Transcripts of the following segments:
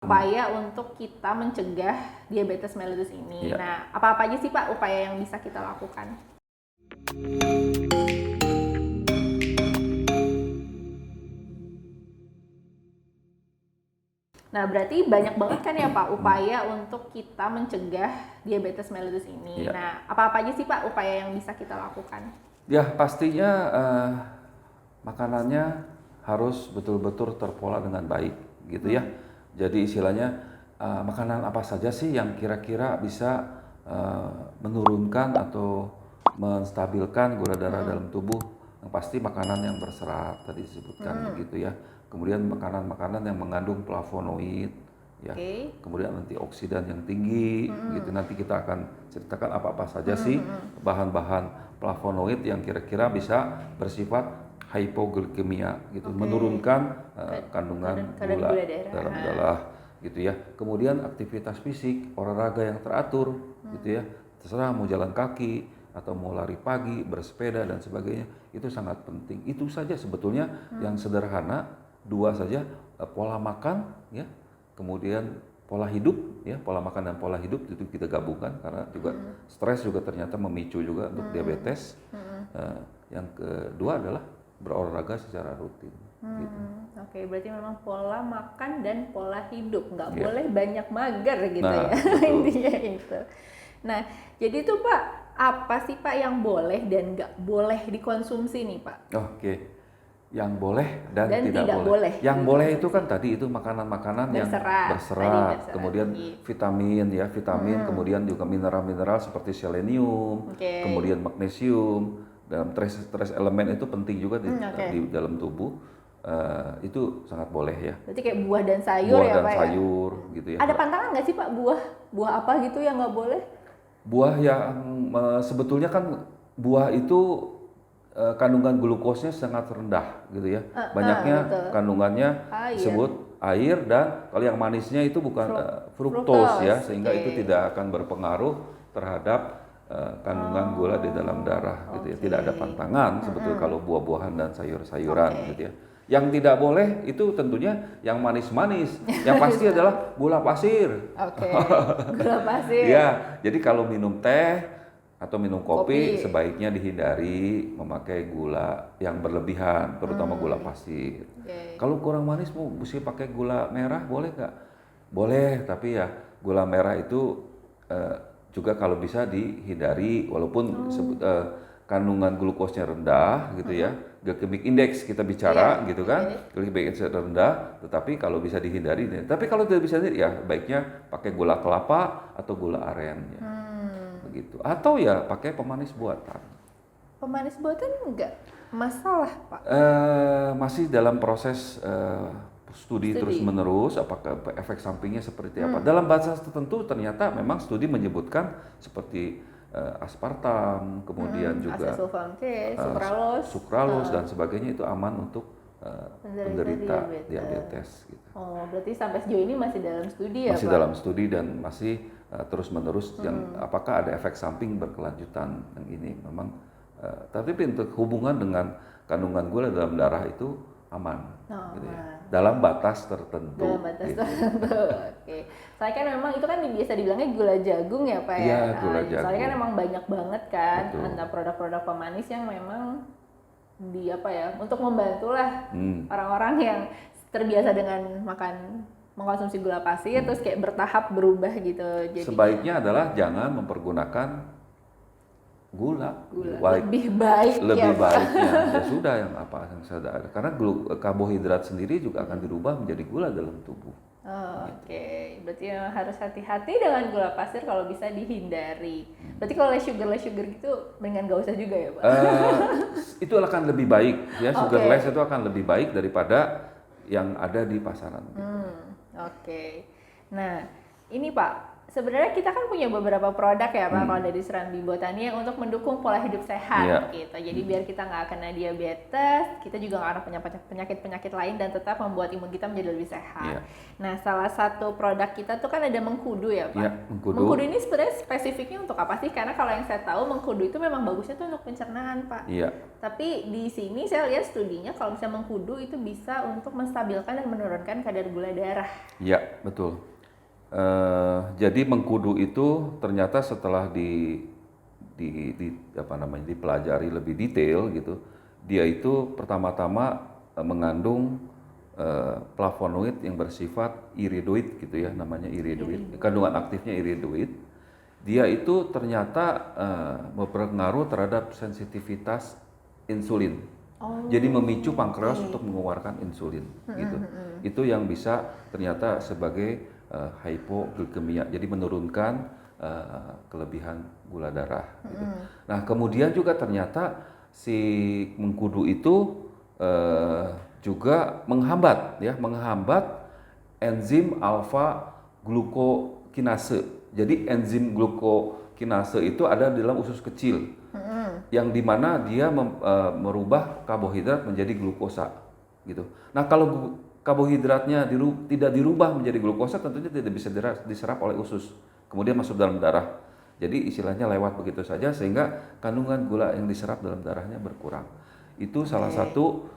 upaya untuk kita mencegah diabetes mellitus ini. Iya. Nah, apa-apa aja sih Pak upaya yang bisa kita lakukan? Nah, berarti banyak banget kan ya Pak upaya untuk kita mencegah diabetes mellitus ini. Iya. Nah, apa-apa aja sih Pak upaya yang bisa kita lakukan? Ya pastinya makanannya harus betul-betul terpola dengan baik gitu ya. Jadi istilahnya makanan apa saja sih yang kira-kira bisa menurunkan atau menstabilkan gula darah dalam tubuh. Yang pasti makanan yang berserat tadi disebutkan begitu ya. Kemudian makanan-makanan yang mengandung flavonoid ya. Kemudian antioksidan yang tinggi gitu. Nanti kita akan ceritakan apa-apa saja sih bahan-bahan flavonoid yang kira-kira bisa bersifat hypoglikemia gitu, menurunkan kandungan gula dalam darah gitu ya. Kemudian aktivitas fisik, olahraga yang teratur gitu ya. Terserah mau jalan kaki atau mau lari pagi, bersepeda dan sebagainya, itu sangat penting. Itu saja sebetulnya yang sederhana, dua saja, pola makan ya. Kemudian pola hidup ya, pola makan dan pola hidup itu kita gabungkan karena juga stres juga ternyata memicu juga untuk diabetes. Yang kedua adalah berolahraga secara rutin. Gitu. Oke, berarti memang pola makan dan pola hidup, nggak boleh banyak mager gitu ya. Betul. Intinya itu. Nah, jadi itu Pak, apa sih Pak yang boleh dan nggak boleh dikonsumsi nih Pak? Oke. Yang boleh dan tidak boleh. boleh Yang boleh itu kan tadi itu makanan-makanan yang berserat, kemudian vitamin ya, kemudian juga mineral-mineral seperti selenium, kemudian magnesium, dalam trace elemen itu penting juga di dalam tubuh. Itu sangat boleh ya. Berarti kayak buah dan sayur buah ya dan Pak sayur ya? Gitu ya. Ada pantangan nggak sih Pak buah apa gitu yang nggak boleh? Buah yang sebetulnya kan buah itu kandungan glukosnya sangat rendah gitu ya. Banyaknya kandungannya disebut air dan kalau yang manisnya itu bukan fruktos ya, sehingga itu tidak akan berpengaruh terhadap kandungan gula di dalam darah gitu ya. Tidak ada pantangan sebetulnya kalau buah-buahan dan sayur-sayuran gitu ya. Yang tidak boleh itu tentunya yang manis-manis. Yang pasti adalah gula pasir. Gula pasir. Ya, jadi kalau minum teh atau minum kopi sebaiknya dihindari memakai gula yang berlebihan, terutama gula pasir. Kalau kurang manis mau mesti pakai gula merah boleh nggak? Boleh, tapi ya gula merah itu juga kalau bisa dihindari walaupun kandungan glukosnya rendah gitu ya. Glycemic index kita bicara gitu kan. Glycemic index rendah, tetapi kalau bisa dihindari. Tapi kalau tidak bisa ya baiknya pakai gula kelapa atau gula aren ya. Begitu. Atau ya pakai pemanis buatan. Pemanis buatan enggak masalah Pak? Masih dalam proses studi terus menerus apakah efek sampingnya seperti apa. Dalam batas tertentu ternyata memang studi menyebutkan seperti aspartam, kemudian juga sukralose dan sebagainya itu aman untuk penderita diabetes. Gitu. Oh, berarti sampai sejauh ini masih dalam studi ya Masih Pak? dalam studi dan masih terus menerus yang apakah ada efek samping berkelanjutan yang ini memang tapi untuk hubungan dengan kandungan gula dalam darah itu aman gitu ya. Dalam batas tertentu. Oke. Soalnya kan memang itu kan biasa dibilangnya gula jagung ya Pak ya. Iya, gula jagung. Soalnya kan memang banyak banget kan antara produk-produk pemanis yang memang untuk membantulah orang-orang yang terbiasa dengan mengkonsumsi gula pasir terus kayak bertahap berubah gitu. Jadi sebaiknya adalah jangan mempergunakan gula. Lebih baiknya ya sudah yang saya ada karena karbohidrat sendiri juga akan dirubah menjadi gula dalam tubuh. Oke. Berarti harus hati-hati dengan gula pasir kalau bisa dihindari. Berarti kalau less sugar gitu mendingan gak usah juga ya Pak? Itu akan lebih baik ya, sugarless itu akan lebih baik daripada yang ada di pasaran. Oke. Nah, ini Pak, sebenarnya kita kan punya beberapa produk ya Pak, kalau dari Serambi Botani yang untuk mendukung pola hidup sehat gitu. Jadi biar kita nggak kena diabetes, kita juga nggak kena penyakit-penyakit lain dan tetap membuat imun kita menjadi lebih sehat. Nah, salah satu produk kita tuh kan ada mengkudu ya Pak. Mengkudu ini sebenarnya spesifiknya untuk apa sih? Karena kalau yang saya tahu mengkudu itu memang bagusnya tuh untuk pencernaan Pak. Tapi di sini saya lihat studinya kalau misalnya mengkudu itu bisa untuk menstabilkan dan menurunkan kadar gula darah. Iya, betul. Jadi mengkudu itu ternyata setelah dipelajari lebih detail gitu, dia itu pertama-tama mengandung flavonoid yang bersifat iridoid gitu ya, namanya iridoid. Kandungan aktifnya iridoid. Dia itu ternyata berpengaruh terhadap sensitivitas insulin. Jadi memicu pankreas untuk mengeluarkan insulin gitu. Itu yang bisa ternyata sebagai hypoglikemia, jadi menurunkan kelebihan gula darah. Gitu. Nah, kemudian juga ternyata si mengkudu itu juga menghambat enzim alfa glukokinase. Jadi enzim glukokinase itu ada di dalam usus kecil, yang dimana dia merubah karbohidrat menjadi glukosa. Gitu. Nah, kalau karbohidratnya tidak dirubah menjadi glukosa, tentunya tidak bisa diserap oleh usus, kemudian masuk dalam darah. Jadi istilahnya lewat begitu saja, sehingga kandungan gula yang diserap dalam darahnya berkurang. Itu salah satu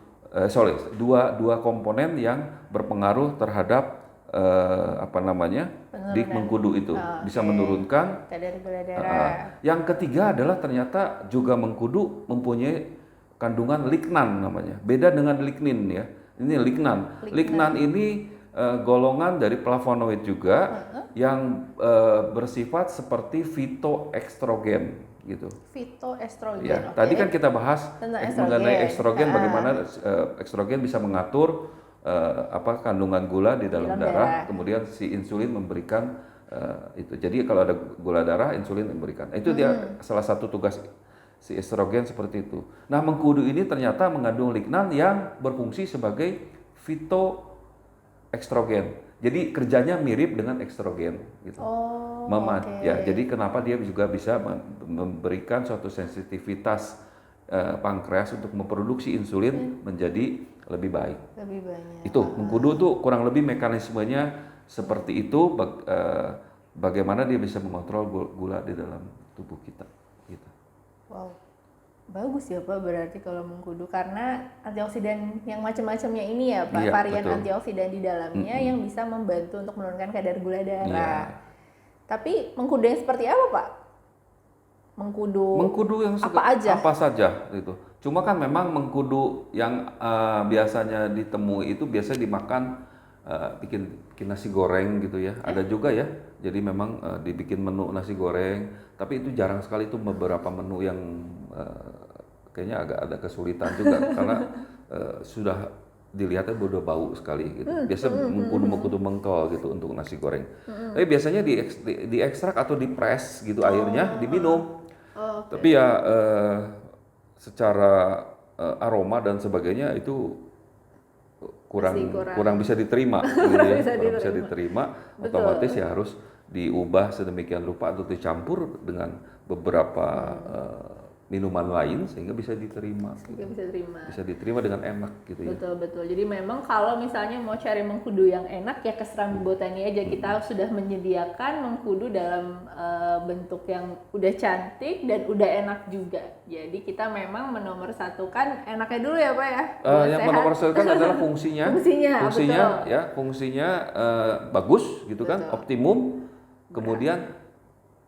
dua komponen yang berpengaruh terhadap di mengkudu itu, bisa menurunkan kadar gula darah. Yang ketiga adalah ternyata juga mengkudu mempunyai kandungan lignan namanya, beda dengan lignin ya. Ini lignan. Lignan ini golongan dari flavonoid juga yang bersifat seperti fitoestrogen gitu. Fitoestrogen. Ya, tadi kan kita bahas mengenai estrogen, bagaimana estrogen bisa mengatur kandungan gula di dalam darah, kemudian si insulin memberikan itu. Jadi kalau ada gula darah, insulin memberikan. Itu dia salah satu tugas si estrogen seperti itu. Nah, mengkudu ini ternyata mengandung lignan yang berfungsi sebagai fitoestrogen. Jadi kerjanya mirip dengan estrogen gitu. Ya, jadi kenapa dia juga bisa memberikan suatu sensitivitas pankreas untuk memproduksi insulin menjadi lebih baik. Lebih banyak. Itu mengkudu tuh kurang lebih mekanismenya seperti itu, bagaimana dia bisa mengontrol gula di dalam tubuh kita gitu. Wow, bagus ya Pak berarti kalau mengkudu, karena antioksidan yang macam-macamnya ini ya Pak, varian betul. Antioksidan di dalamnya yang bisa membantu untuk menurunkan kadar gula darah. Tapi mengkudu yang seperti apa Pak? Mengkudu yang apa saja gitu. Cuma kan memang mengkudu yang biasanya ditemui itu biasanya dimakan bikin nasi goreng gitu ya. Ada juga ya. Jadi memang dibikin menu nasi goreng, tapi itu jarang sekali, itu beberapa menu yang kayaknya agak ada kesulitan juga karena sudah dilihatnya udah bau sekali gitu. Biasa mengkudu mengkol gitu untuk nasi goreng. Tapi biasanya diekstrak atau dipres gitu airnya, diminum. Tapi ya secara aroma dan sebagainya itu kurang bisa diterima gitu ya. Kurang bisa diterima, otomatis ya harus diubah sedemikian rupa atau dicampur dengan beberapa minuman lain sehingga bisa diterima. Bisa diterima dengan enak gitu ya. Betul. Jadi memang kalau misalnya mau cari mengkudu yang enak ya ke Serambi Botani aja. Kita sudah menyediakan mengkudu dalam bentuk yang udah cantik dan udah enak juga. Jadi kita memang menomorsatukan enaknya dulu ya Pak ya. Yang menomorsatukan adalah fungsinya. Fungsinya bagus gitu kan, optimum. Kemudian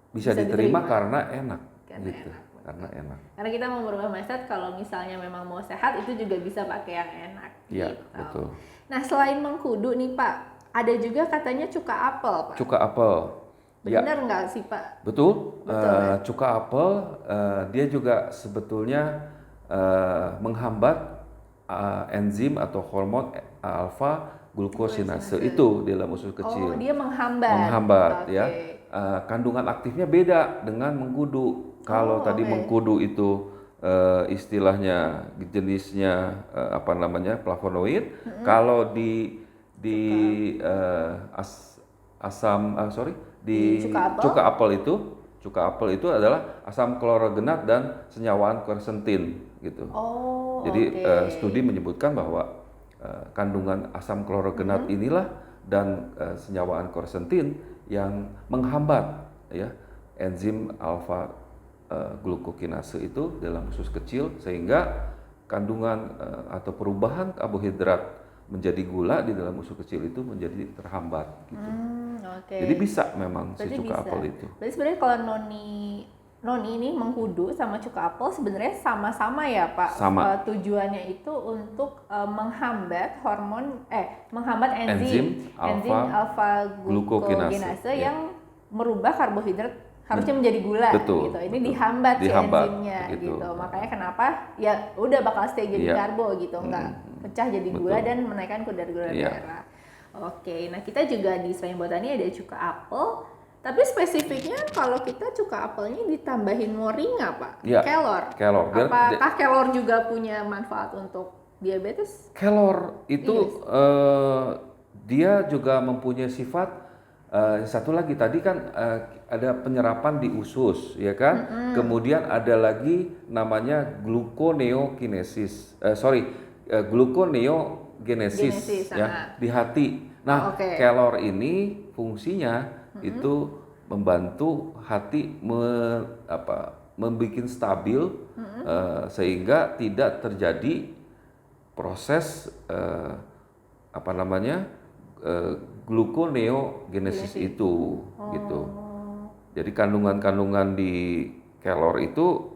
bisa diterima karena enak gitu. Karena enak. Karena kita mau merubah mindset kalau misalnya memang mau sehat itu juga bisa pakai yang enak. Iya, betul. Nah, selain mengkudu nih Pak, ada juga katanya cuka apel Pak. Cuka apel. Benar nggak sih Pak? Betul. Cuka apel dia juga sebetulnya menghambat enzim atau hormon alfa glukosinase itu di dalam usus kecil. Oh, dia menghambat. Menghambat ya. Kandungan aktifnya beda dengan mengkudu. Kalau tadi mengkudu itu istilahnya jenisnya flavonoid, kalau di di cuka apel itu adalah asam klorogenat dan senyawaan quercetin gitu. Jadi studi menyebutkan bahwa kandungan asam klorogenat inilah dan senyawaan quercetin yang menghambat ya enzim alfa glukokinase itu dalam usus kecil, sehingga kandungan atau perubahan karbohidrat menjadi gula di dalam usus kecil itu menjadi terhambat gitu. Jadi bisa memang si cuka apel itu. Berarti sebenarnya kalau Noni ini mengkudu sama cuka apel sebenarnya sama-sama ya Pak? Sama. Tujuannya itu untuk menghambat menghambat enzim alfa glukokinase yang merubah karbohidrat harusnya menjadi gula. Betul, gitu. Ini dihambat si enzimnya gitu. Makanya kenapa ya udah bakal stay jadi karbo gitu, nggak pecah jadi gula dan menaikkan kadar gula darah. Oke, nah kita juga di Selain Botani ada cuka apel. Tapi spesifiknya kalau kita cuka apelnya ditambahin moringa Pak, kelor. Apakah kelor juga punya manfaat untuk diabetes? Kelor itu dia juga mempunyai sifat satu lagi tadi kan ada penyerapan di usus ya kan, kemudian ada lagi namanya gluconeogenesis ya di hati. Nah, kelor ini fungsinya itu membantu hati membuat stabil sehingga tidak terjadi proses gluconeogenesis itu gitu. Jadi kandungan-kandungan di kelor itu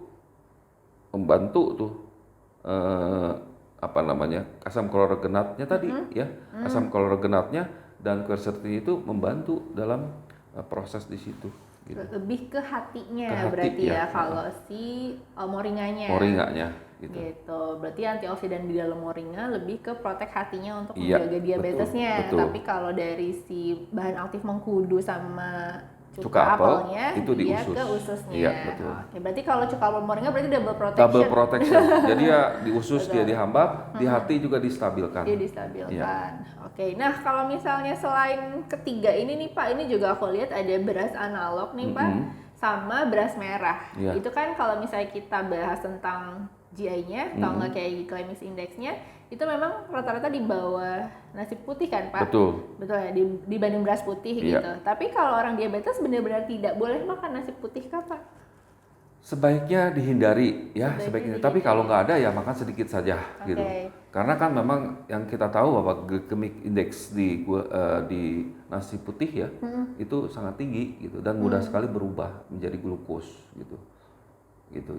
membantu tuh asam klorogenatnya tadi asam klorogenatnya dan quercetin itu membantu dalam proses di situ. Gitu. Lebih ke hatinya berarti ya kalau si moringanya. Gitu. Berarti antioksidan di dalam moringa lebih ke protek hatinya untuk menjaga diabetesnya. Betul. Tapi kalau dari si bahan aktif mengkudu sama cuka apelnya itu di usus. Ke ususnya. Iya, betul. Oke, berarti kalau cuka apel moringa berarti double protection. Jadi ya di usus dia dihambat, di hati juga distabilkan. Dia distabilkan. Oke. Nah, kalau misalnya selain ketiga ini nih Pak, ini juga aku lihat ada beras analog nih Pak, sama beras merah. Itu kan kalau misalnya kita bahas tentang GI-nya atau nggak kayak glycemic index-nya, itu memang rata-rata di bawah nasi putih kan Pak? Betul ya, dibanding beras putih gitu. Tapi kalau orang diabetes benar-benar tidak boleh makan nasi putih kah Pak? Sebaiknya dihindari ya, sebaiknya. Tapi kalau nggak ada ya makan sedikit saja gitu. Karena kan memang yang kita tahu bahwa glycemic index di nasi putih ya itu sangat tinggi gitu dan mudah sekali berubah menjadi glukos gitu.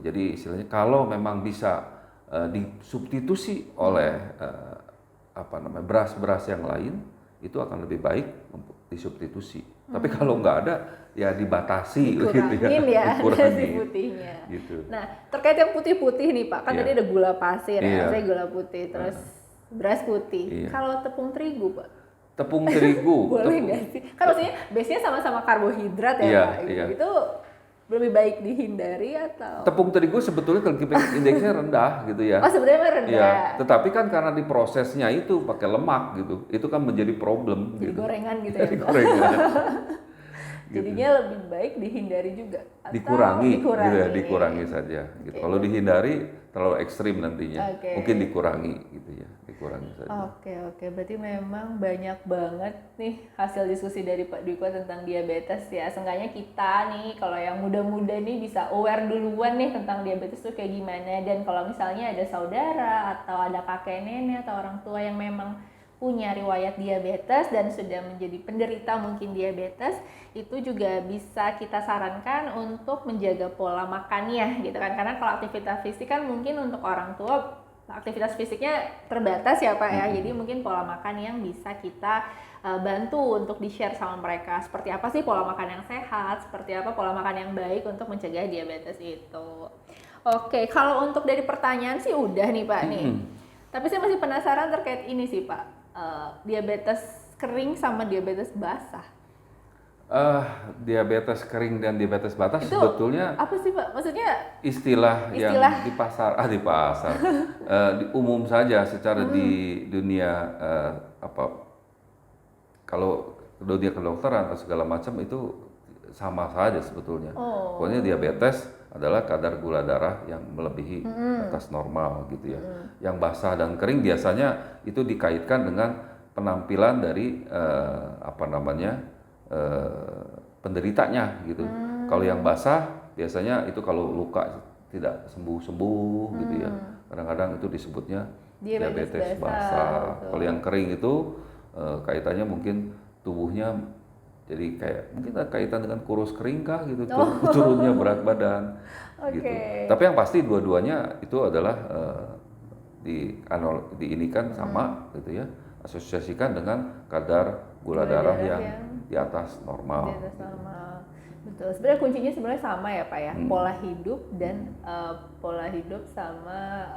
Jadi istilahnya kalau memang bisa disubstitusi oleh beras-beras yang lain itu akan lebih baik disubstitusi. Tapi kalau nggak ada ya dibatasi dikurangin nasi putihnya. Gitu. Nah, terkait yang putih-putih nih Pak, kan tadi ada gula pasir saya gula putih, terus beras putih. Kalau tepung terigu Pak? Tepung terigu boleh nggak sih? Kan maksudnya biasanya sama-sama karbohidrat ya Pak. Itu lebih baik dihindari atau? Tepung terigu sebetulnya glycemic indeksnya rendah gitu ya. Oh sebenarnya rendah. Iya, tetapi kan karena diprosesnya itu pakai lemak gitu, itu kan menjadi problem. Jadi gitu. gorengan gitu ya. Gorengan. Jadinya lebih baik dihindari juga. Atau dikurangi saja. Gitu. Kalau dihindari terlalu ekstrim nantinya, mungkin dikurangi gitu ya, dikurangi saja. Oke, berarti memang banyak banget nih hasil diskusi dari Pak Dwiko tentang diabetes ya. Seenggaknya kita nih, kalau yang muda-muda nih bisa aware duluan nih tentang diabetes tuh kayak gimana. Dan kalau misalnya ada saudara atau ada kakek nenek atau orang tua yang memang punya riwayat diabetes dan sudah menjadi penderita mungkin diabetes, itu juga bisa kita sarankan untuk menjaga pola makannya gitu kan, karena kalau aktivitas fisik kan mungkin untuk orang tua aktivitas fisiknya terbatas ya Pak ya, jadi mungkin pola makan yang bisa kita bantu untuk di-share sama mereka, seperti apa sih pola makan yang sehat, seperti apa pola makan yang baik untuk mencegah diabetes itu. Oke, kalau untuk dari pertanyaan sih udah nih Pak nih, tapi saya masih penasaran terkait ini sih Pak, diabetes kering sama diabetes basah. Diabetes kering dan diabetes basah itu sebetulnya apa sih Pak? Maksudnya istilah yang di pasar umum saja secara di dunia kalau dunia kedokteran atau segala macam itu sama saja sebetulnya. Pokoknya diabetes adalah kadar gula darah yang melebihi batas normal gitu ya. Yang basah dan kering biasanya itu dikaitkan dengan penampilan dari penderitanya gitu. Kalau yang basah biasanya itu kalau luka tidak sembuh-sembuh gitu ya. Kadang-kadang itu disebutnya diabetes basah. Kalau yang kering itu kaitannya mungkin tubuhnya jadi kayak mungkin ada kaitan dengan kurus kering kah gitu, turunnya berat badan gitu. Tapi yang pasti dua-duanya itu adalah diinikan sama gitu ya, asosiasikan dengan kadar gula darah yang di atas normal. Di atas normal. Betul. Sebenarnya kuncinya sebenarnya sama ya Pak ya, pola hidup dan pola hidup sama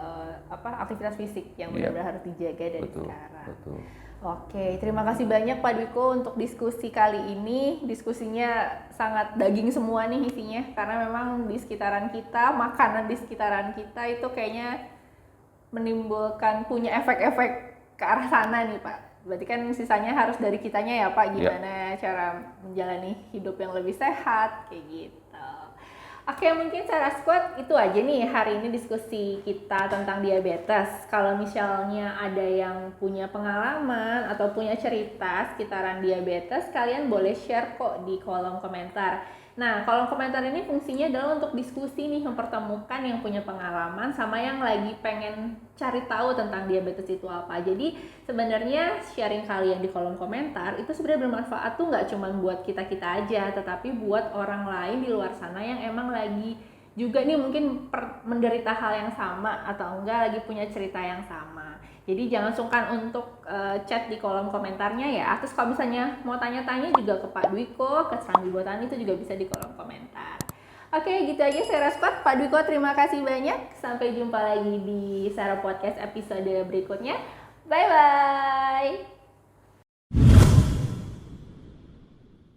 aktivitas fisik yang benar-benar harus dijaga dari sekarang. Betul. Oke, terima kasih banyak Pak Dwiko untuk diskusi kali ini. Diskusinya sangat daging semua nih isinya, karena memang di sekitaran kita, makanan di sekitaran kita itu kayaknya menimbulkan punya efek-efek ke arah sana nih Pak. Berarti kan sisanya harus dari kitanya ya Pak, gimana cara menjalani hidup yang lebih sehat, kayak gitu. Oke, mungkin Sera Squad itu aja nih hari ini diskusi kita tentang diabetes. Kalau misalnya ada yang punya pengalaman atau punya cerita sekitaran diabetes, kalian boleh share kok di kolom komentar. Nah, kolom komentar ini fungsinya adalah untuk diskusi nih, mempertemukan yang punya pengalaman sama yang lagi pengen cari tahu tentang diabetes itu apa. Jadi sebenarnya sharing kalian di kolom komentar itu sebenarnya bermanfaat tuh nggak cuma buat kita-kita aja, tetapi buat orang lain di luar sana yang emang lagi juga nih mungkin menderita hal yang sama atau enggak lagi punya cerita yang sama. Jadi jangan sungkan untuk chat di kolom komentarnya ya. Terus kalau misalnya mau tanya-tanya juga ke Pak Dwiko, ke Serambi Botani itu juga bisa di kolom komentar. Oke, gitu aja Sera Squad. Pak Dwiko terima kasih banyak. Sampai jumpa lagi di Sera Podcast episode berikutnya. Bye-bye.